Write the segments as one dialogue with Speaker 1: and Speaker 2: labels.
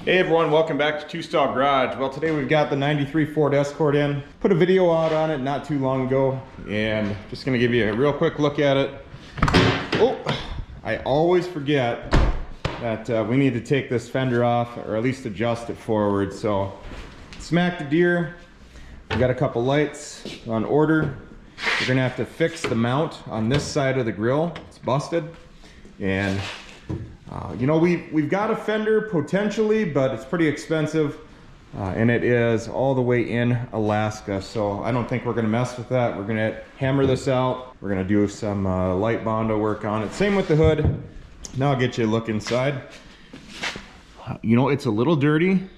Speaker 1: Hey everyone, welcome back to Two Stall Garage. Well, today we've got the 93 Ford Escort in. Put a video out on it not too long ago, and just gonna give you a real quick look at it. Oh, I always forget that we need to take this fender off, or at least adjust it forward. So, smack the deer. We got a couple lights on order. We're gonna have to fix the mount on this side of the grill. It's busted, and you know, we've got a fender potentially, but it's pretty expensive, and it is all the way in Alaska, so I don't think we're gonna mess with that. We're gonna hammer this out. We're gonna do some light Bondo work on it. Same with the hood. Now I'll get you a look inside. You know, it's a little dirty,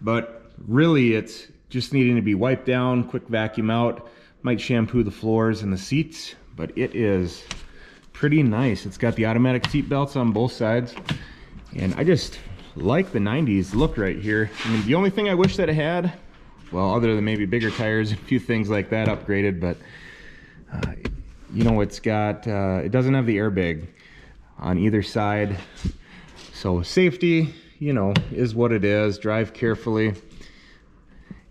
Speaker 1: but really it's just needing to be wiped down, quick vacuum out. Might shampoo the floors and the seats, but it is pretty nice. It's got the automatic seat belts on both sides, and I just like the 90s look right here. I mean, the only thing I wish that it had, well, other than maybe bigger tires, a few things like that upgraded, but you know, it's got it doesn't have the airbag on either side, so safety, you know, is what it is. Drive carefully.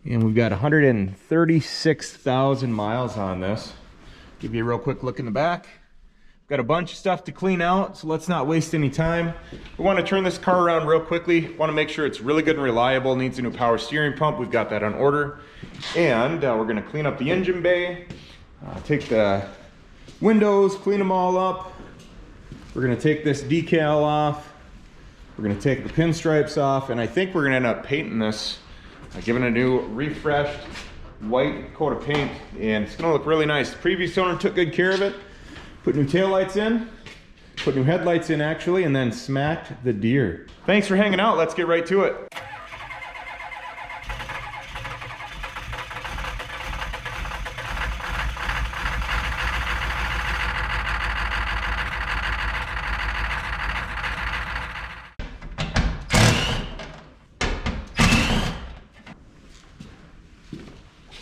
Speaker 1: And we've got 136,000 miles on this. Give you a real quick look in the back. Got a bunch of stuff to clean out, so let's not waste any time. We want to turn this car around real quickly. Want to make sure it's really good and reliable. Needs a new power steering pump. We've got that on order. And we're going to clean up the engine bay. Take the windows, clean them all up. We're going to take this decal off. We're going to take the pinstripes off. And I think we're going to end up painting this, giving it a new refreshed white coat of paint. And it's going to look really nice. The previous owner took good care of it. Put new taillights in, put new headlights in actually, and then smacked the deer. Thanks for hanging out. Let's get right to it.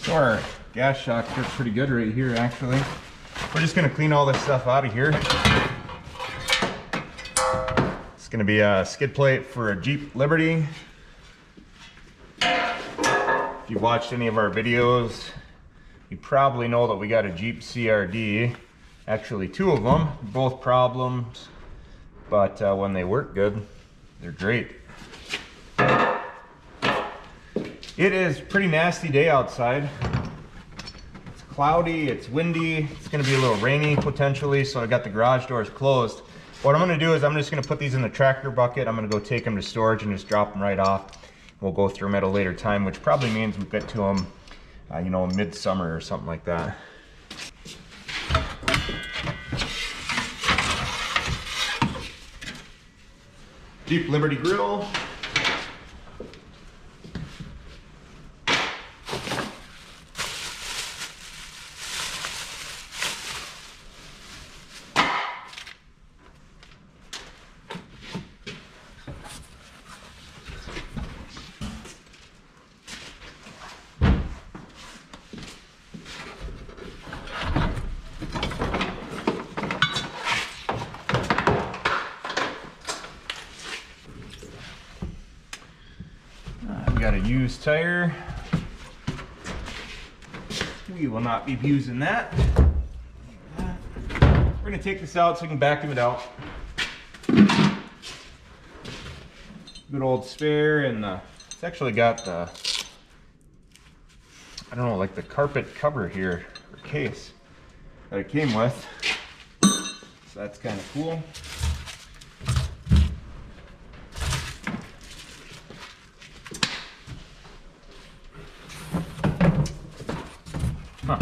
Speaker 1: So our gas shocks work pretty good right here actually. We're just gonna clean all this stuff out of here. It's gonna be a skid plate for a Jeep Liberty. If you've watched any of our videos, you probably know that we got a Jeep CRD. Actually, two of them, both problems, but when they work good, they're great. It is a pretty nasty day outside. Cloudy, it's windy, it's going to be a little rainy potentially, so I got the garage doors closed. What I'm going to do is I'm just going to put these in the tractor bucket. I'm going to go take them to storage and just drop them right off. We'll go through them at a later time, which probably means we'll get to them, you know, midsummer or something like that. Jeep Liberty grill. Got a used tire. We will not be using that. We're going to take this out so we can vacuum it out. Good old spare, and it's actually got the, I don't know, like the carpet cover here, or case that it came with. So that's kind of cool. Huh.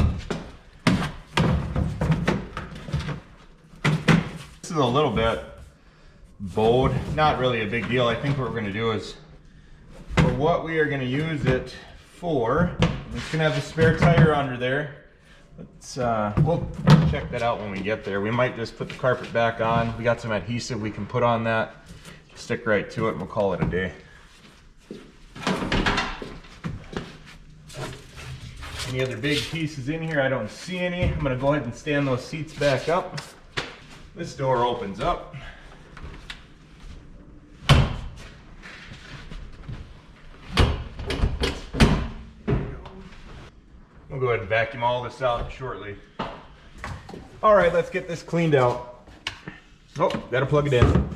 Speaker 1: This is a little bit bowed, not really a big deal. I think what we're going to do is, for what we are going to use it for, it's going to have the spare tire under there. Let's we'll check that out when we get there. We might just put the carpet back on. We got some adhesive we can put on that, stick right to it, and we'll call it a day. Any other big pieces in here? I don't see any. I'm going to go ahead and stand those seats back up. This door opens up. go ahead and vacuum all this out shortly. All right, let's get this cleaned out. Oh, gotta plug it in.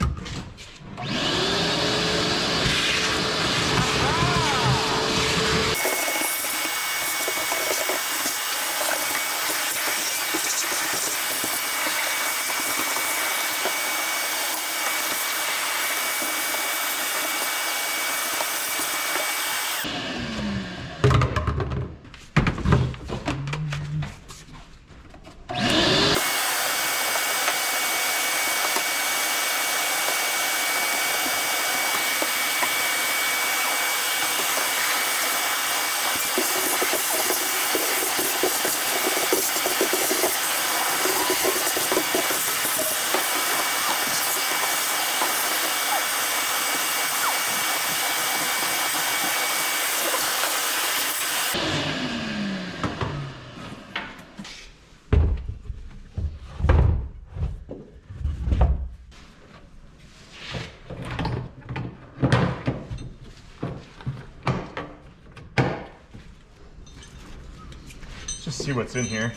Speaker 1: Just see what's in here.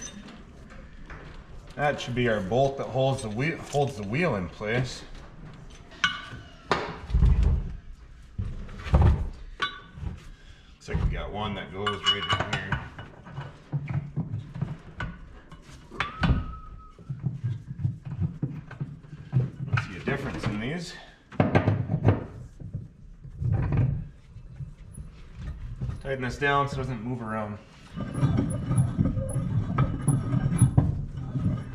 Speaker 1: That should be our bolt that holds the wheel in place. Looks like we got one that goes right in here. Don't see a difference in these. Tighten this down so it doesn't move around.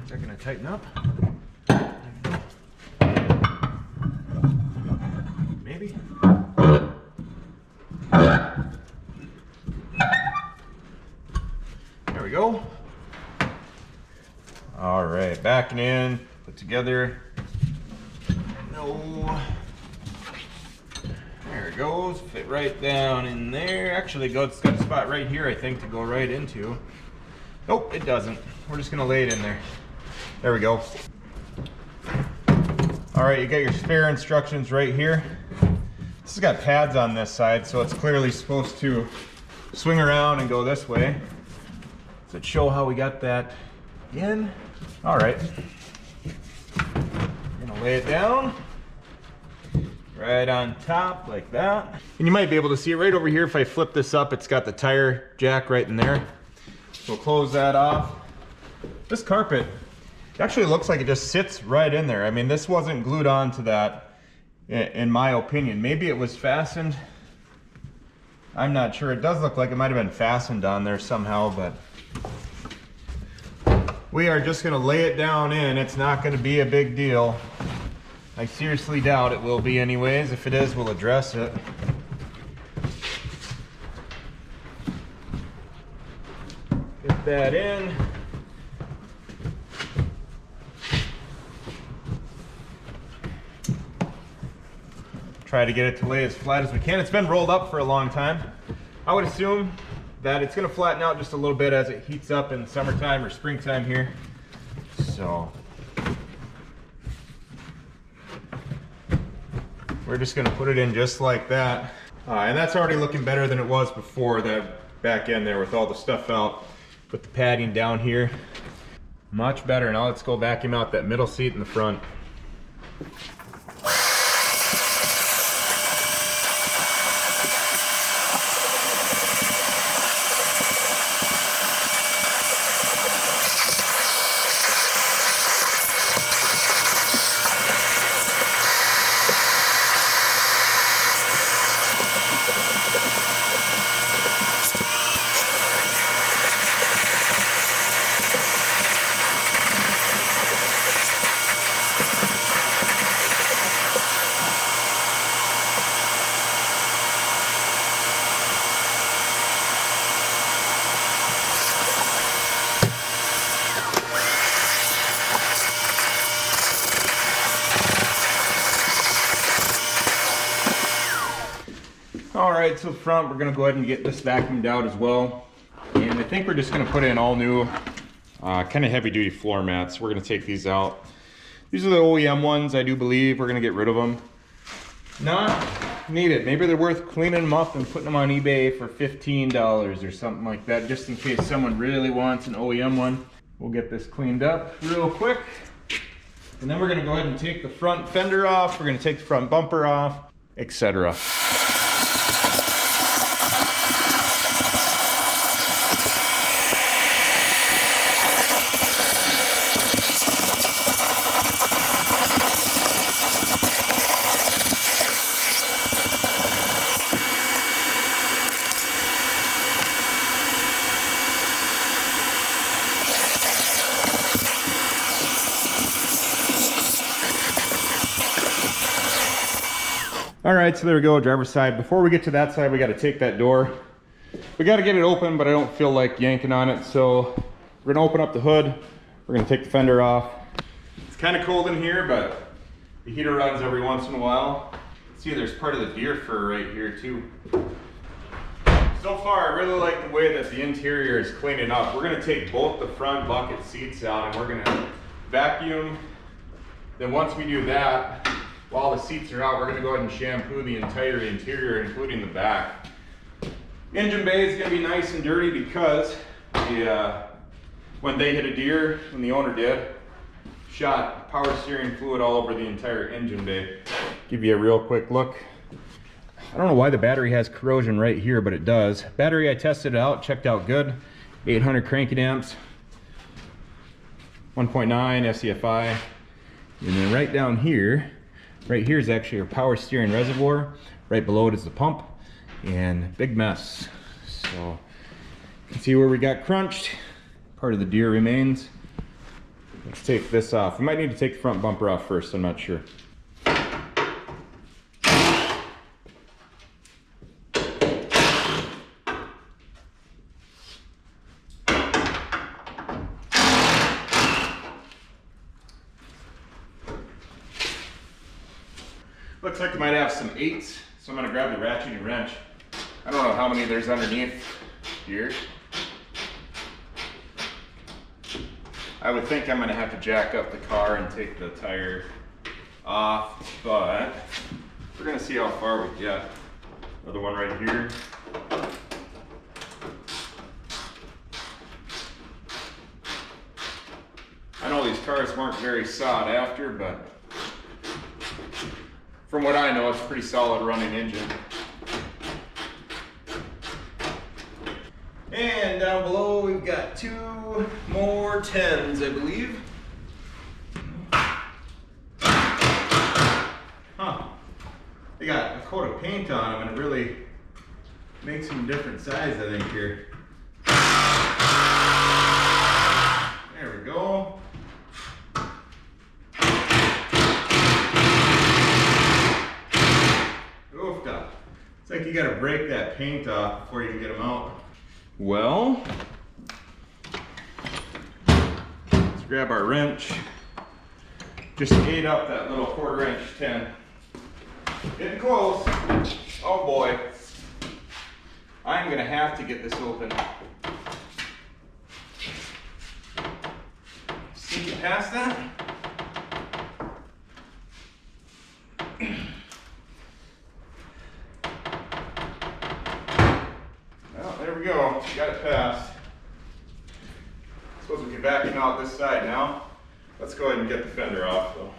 Speaker 1: Is that gonna tighten up? Maybe. There we go. All right, backing in, put together. No. There it goes, fit right down in there. Actually, it's got a spot right here, I think, to go right into. Nope, it doesn't. We're just gonna lay it in there. There we go. All right, you got your spare instructions right here. This has got pads on this side, so it's clearly supposed to swing around and go this way. Does it show how we got that in? All right. I'm gonna lay it down. Right on top like that. And you might be able to see it right over here. If I flip this up, it's got the tire jack right in there. So we'll close that off. This carpet actually looks like it just sits right in there. I mean, this wasn't glued on to that, in my opinion. Maybe it was fastened. I'm not sure. It does look like it might have been fastened on there somehow, but we are just gonna lay it down in. It's not gonna be a big deal. I seriously doubt it will be anyways. If it is, we'll address it. Get that in. Try to get it to lay as flat as we can. It's been rolled up for a long time. I would assume that it's gonna flatten out just a little bit as it heats up in the summertime or springtime here. So we're just gonna put it in just like that. And that's already looking better than it was before, that back end there with all the stuff out. Put the padding down here. Much better. Now let's go vacuum out that middle seat in the front. All right, so front, we're gonna go ahead and get this vacuumed out as well. And I think we're just gonna put in all new kind of heavy duty floor mats. We're gonna take these out. These are the OEM ones, I do believe. We're gonna get rid of them. Not need it. Maybe they're worth cleaning them up and putting them on eBay for $15 or something like that, just in case someone really wants an OEM one. We'll get this cleaned up real quick. And then we're gonna go ahead and take the front fender off. We're gonna take the front bumper off, etc. All right, so there we go, driver's side. Before we get to that side, we got to take that door. We got to get it open, but I don't feel like yanking on it. So we're gonna open up the hood. We're gonna take the fender off. It's kind of cold in here, but the heater runs every once in a while. See, there's part of the deer fur right here too. So far, I really like the way that the interior is cleaning up. We're gonna take both the front bucket seats out and we're gonna vacuum. Then once we do that, while the seats are out, we're gonna go ahead and shampoo the entire interior, including the back. Engine bay is gonna be nice and dirty because when they hit a deer, when the owner did, shot power steering fluid all over the entire engine bay. Give you a real quick look. I don't know why the battery has corrosion right here, but it does. Battery, I tested it out, checked out good. 800 cranking amps, 1.9 SCFI. And then right down here, right here is actually our power steering reservoir. Right below it is the pump, and big mess. So you can see where we got crunched. Part of the deer remains. Let's take this off. We might need to take the front bumper off first, I'm not sure. Looks like we might have some 8s, so I'm gonna grab the ratcheting wrench. I don't know how many there's underneath here. I would think I'm gonna have to jack up the car and take the tire off, but we're gonna see how far we get. Another one right here. I know these cars weren't very sought after, but from what I know, it's a pretty solid running engine. And down below, we've got 2 more 10s, I believe. Huh. They got a coat of paint on them, and it really makes them different size, I think, here. There we go. It's like you gotta break that paint off before you can get them out. Well, let's grab our wrench. Just ate up that little 1/4 inch 10. Getting close. Oh boy. I'm gonna have to get this open. Sneak it past that. There we go, got it passed. Suppose we can vacuum out this side now. Let's go ahead and get the fender off though.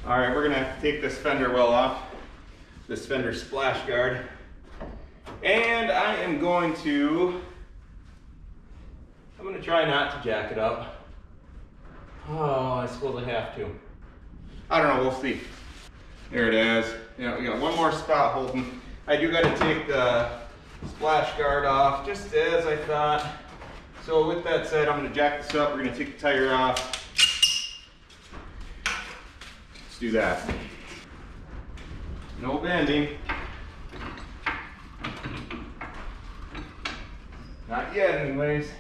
Speaker 1: All right, we're gonna take this fender well off, this fender splash guard. And I'm gonna try not to jack it up. Oh, I suppose I have to. I don't know, we'll see. There it is. Yeah, we got one more spot holding. I do gotta take the splash guard off, just as I thought. So with that said, I'm gonna jack this up. We're gonna take the tire off. Let's do that. No bending. Not yet anyways.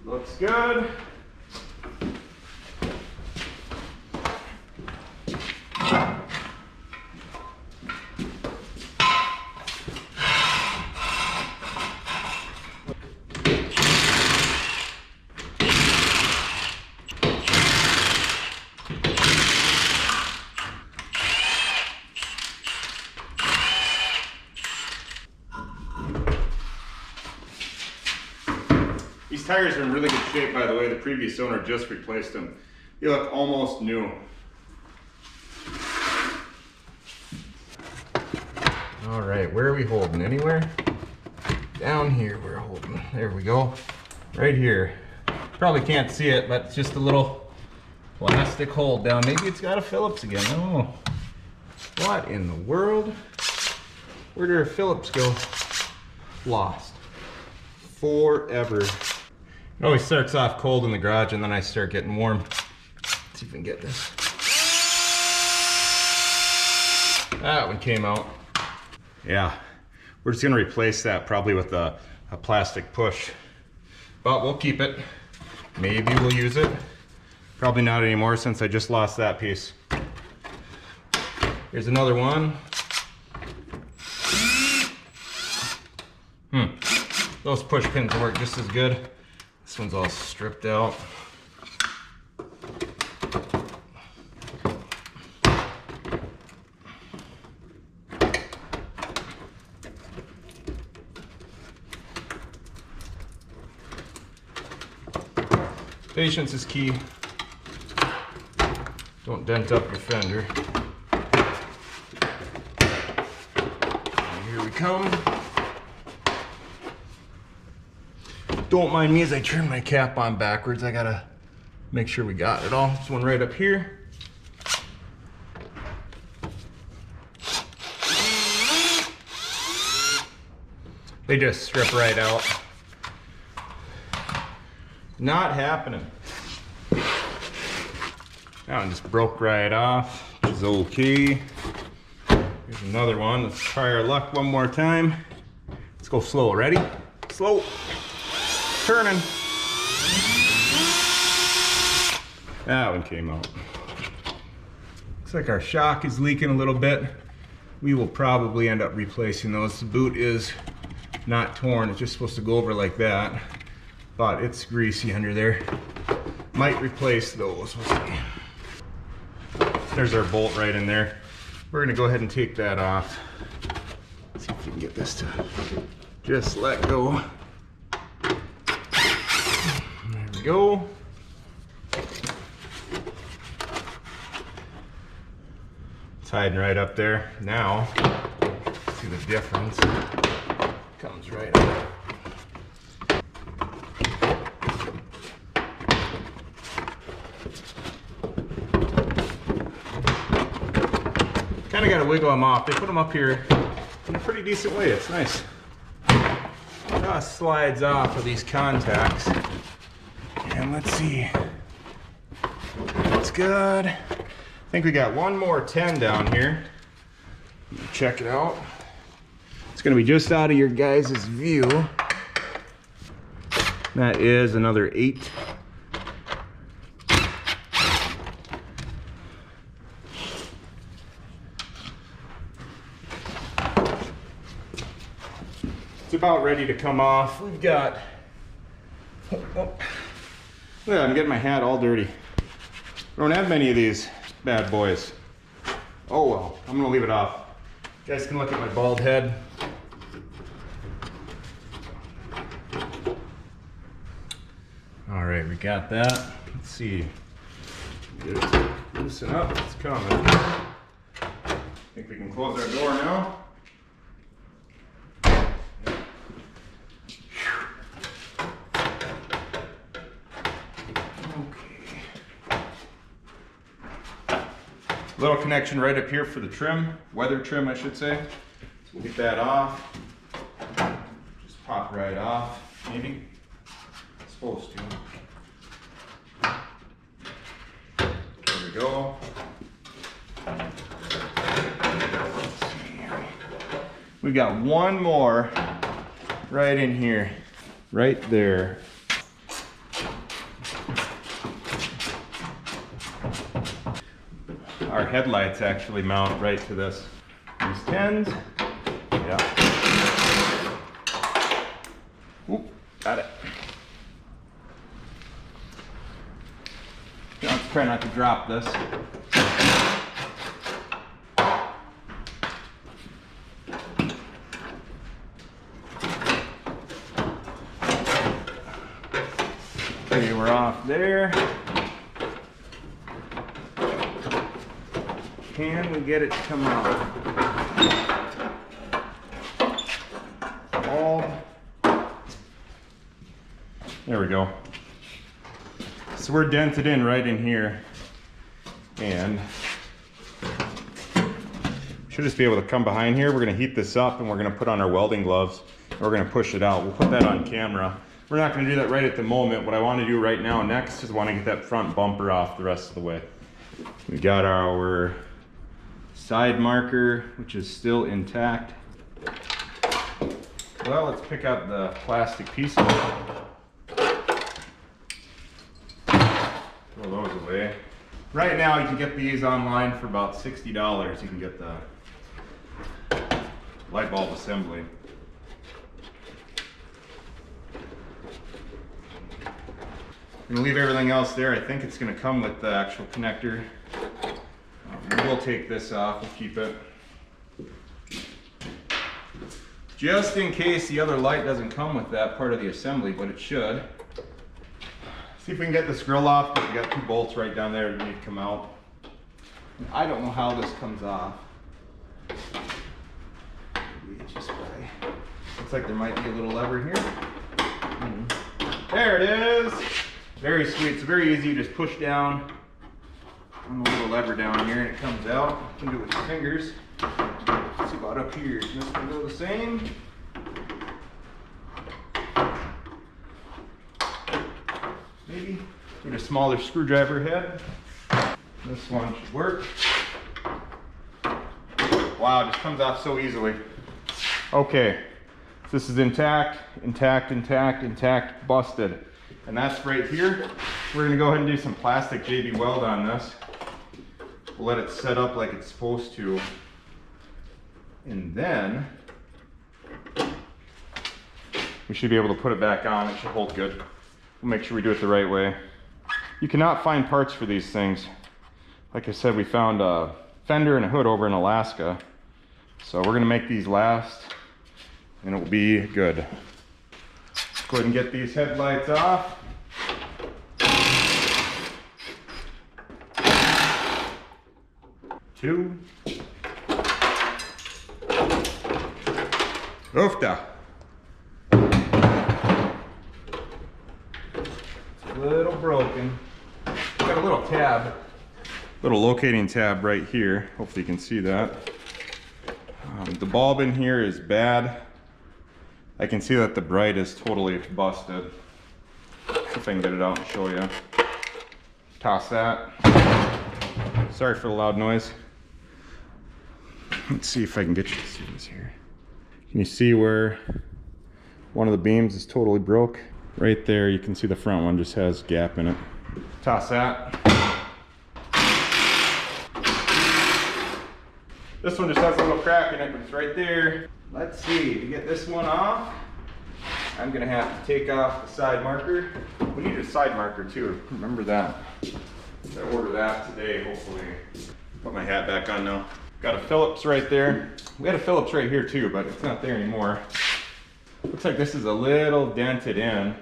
Speaker 1: Looks good. These tires are in really good shape, by the way. The previous owner just replaced them. They look almost new. All right, where are we holding? Anywhere? Down here we're holding. There we go. Right here. Probably can't see it, but it's just a little plastic hold down. Maybe it's got a Phillips again. I don't know. What in the world? Where did our Phillips go? Lost. Forever. It always starts off cold in the garage and then I start getting warm. Let's see if we can get this. That one came out. Yeah, we're just gonna replace that probably with a plastic push. But we'll keep it. Maybe we'll use it. Probably not anymore since I just lost that piece. Here's another one. Those push pins work just as good. This one's all stripped out. Patience is key. Don't dent up your fender. And here we come. Don't mind me as I turn my cap on backwards. I gotta make sure we got it all. This one right up here. They just strip right out. Not happening. That one just broke right off, which is okay. Here's another one. Let's try our luck one more time. Let's go slow. Ready? Slow. Turning. That one came out. Looks like our shock is leaking a little bit. We will probably end up replacing those. The boot is not torn. It's just supposed to go over like that. But it's greasy under there. Might replace those. We'll see. There's our bolt right in there. We're gonna go ahead and take that off. See if we can get this to just let go. There we go. It's hiding right up there. Now, see the difference. Comes right up. Kind of got to wiggle them off. They put them up here in a pretty decent way. It's nice. Just slides off of these contacts. And let's see. That's good. I think we got one more 10 down here. Check it out. It's going to be just out of your guys' view. That is another 8. About ready to come off. We've got, look, I'm getting my hat all dirty. I don't have many of these bad boys. Oh well, I'm gonna leave it off. You guys can look at my bald head. All right, we got that. Let's see. Get it to loosen up. It's coming. I think we can close our door now. Little connection right up here for the trim, weather trim I should say. So we'll get that off. Just pop right off, maybe. It's supposed to. There we go. We've got one more right in here, right there. Our headlights actually mount right to this. These 10s. Yeah. Oop, got it. Now let's try not to drop this. Okay, we're off there. Can we get it to come out? There we go. So we're dented in right in here, and should just be able to come behind here. We're going to heat this up and we're going to put on our welding gloves and we're going to push it out. We'll put that on camera. We're not going to do that right at the moment. What I want to do right now next is want to get that front bumper off the rest of the way. We got our side marker, which is still intact. Well, let's pick up the plastic pieces. Throw those away. Right now you can get these online for about $60. You can get the light bulb assembly. I'm gonna leave everything else there. I think it's gonna come with the actual connector. We'll take this off, we'll keep it. Just in case the other light doesn't come with that part of the assembly, but it should. See if we can get this grill off, because we got 2 bolts right down there that need to come out. I don't know how this comes off. Looks like there might be a little lever here. There it is. Very sweet. It's very easy. You just push down on the little lever down here and it comes out. You can do it with your fingers. Let's see about up here. Is this going to go the same? Maybe. Need a smaller screwdriver head. This one should work. Wow, it just comes off so easily. Okay, so this is intact, intact, intact, intact, busted. And that's right here. We're gonna go ahead and do some plastic JB weld on this. We'll let it set up like it's supposed to. And then we should be able to put it back on. It should hold good. We'll make sure we do it the right way. You cannot find parts for these things. Like I said, we found a fender and a hood over in Alaska. So we're gonna make these last and it will be good. Let's go ahead and get these headlights off. Two. Oofta. It's a little broken. Got a little tab, little locating tab right here. Hopefully you can see that. The bulb in here is bad. I can see that the bright is totally busted. See if I can get it out and show you. Toss that. Sorry for the loud noise. Let's see if I can get you to see this here. Can you see where one of the beams is totally broke? Right there, you can see the front one just has a gap in it. Toss that. This one just has a little crack in it, but it's right there. Let's see, to get this one off, I'm gonna have to take off the side marker. We need a side marker too, remember that. I ordered that today, hopefully. Put my hat back on now. Got a Phillips right there. We had a Phillips right here too, but it's not there anymore. Looks like this is a little dented in.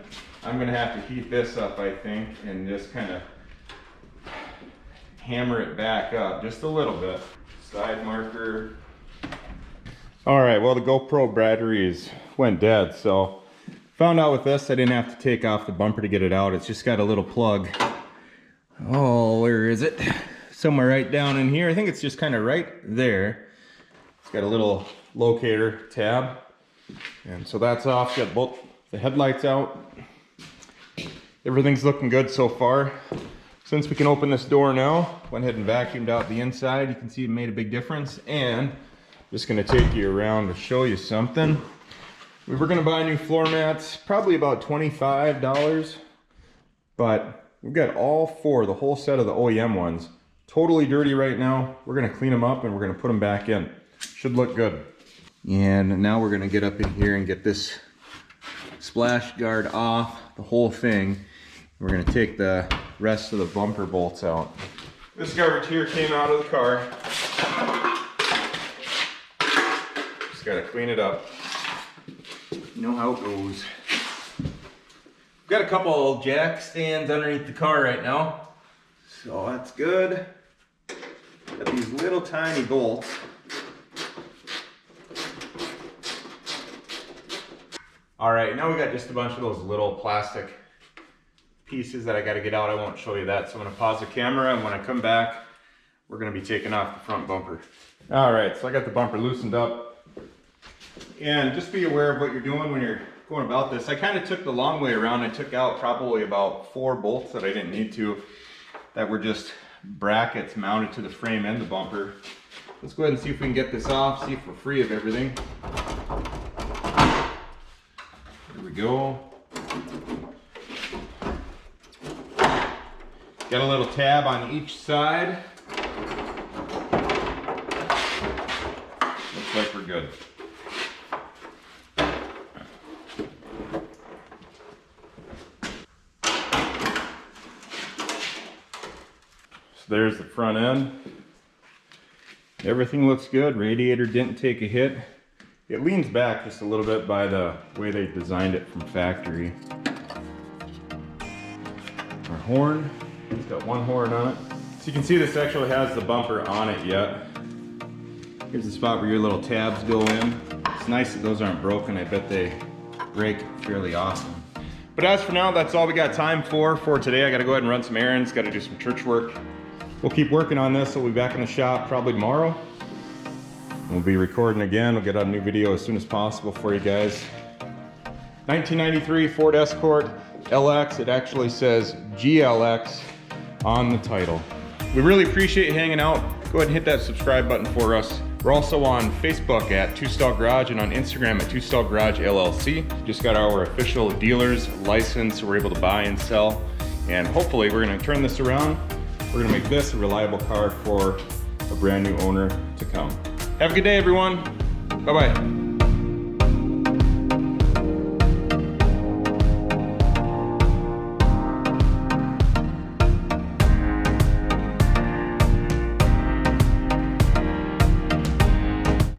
Speaker 1: I'm gonna have to heat this up, I think, and just kind of hammer it back up just a little bit. Side marker. All right, well, the GoPro batteries went dead, so found out with this I didn't have to take off the bumper to get it out. It's just got a little plug. Oh, where is it? Somewhere right down in here. I think it's just kind of right there. It's got a little locator tab. And so that's off. Got both the headlights out. Everything's looking good so far. Since we can open this door now, went ahead and vacuumed out the inside. You can see it made a big difference. And just gonna take you around to show you something. We were gonna buy new floor mats, probably about $25, but we've got all four, the whole set of the OEM ones, totally dirty right now. We're gonna clean them up and we're gonna put them back in. Should look good. And now we're gonna get up in here and get this splash guard off, the whole thing. We're gonna take the rest of the bumper bolts out. This garbage here came out of the car. Just gotta clean it up. You know how it goes. We've Got a couple old jack stands underneath the car right now, so that's good. Got these little tiny bolts. All right, now we got just a bunch of those little plastic pieces that I got to get out. I won't show you that, so I'm going to pause the camera, and when I come back, we're going to be taking off the front bumper. All right, so I got the bumper loosened up, and just be aware of what you're doing when you're going about this. I kind of took the long way around. I took out probably about 4 bolts that I didn't need to, that were just brackets mounted to the frame and the bumper. Let's go ahead and see if we can get this off, see if we're free of everything. There we go. Got a little tab on each side. Looks like we're good. So there's the front end. Everything looks good. Radiator didn't take a hit. It leans back just a little bit by the way they designed it from factory. Our horn, it's got 1 horn on it. So you can see this actually has the bumper on it yet. Here's the spot where your little tabs go in. It's nice that those aren't broken. I bet they break fairly often. But as for now, that's all we got time for today. I gotta go ahead and run some errands, gotta do some church work. We'll keep working on this. We'll be back in the shop probably tomorrow. We'll be recording again. We'll get out a new video as soon as possible for you guys. 1993 Ford Escort LX. It actually says GLX on the title. We really appreciate you hanging out. Go ahead and hit that subscribe button for us. We're also on Facebook at 2 Stall Garage and on Instagram at 2 Stall Garage LLC. Just got our official dealer's license, so we're able to buy and sell. And hopefully we're gonna turn this around. We're gonna make this a reliable car for a brand new owner to come. Have a good day, everyone. Bye-bye.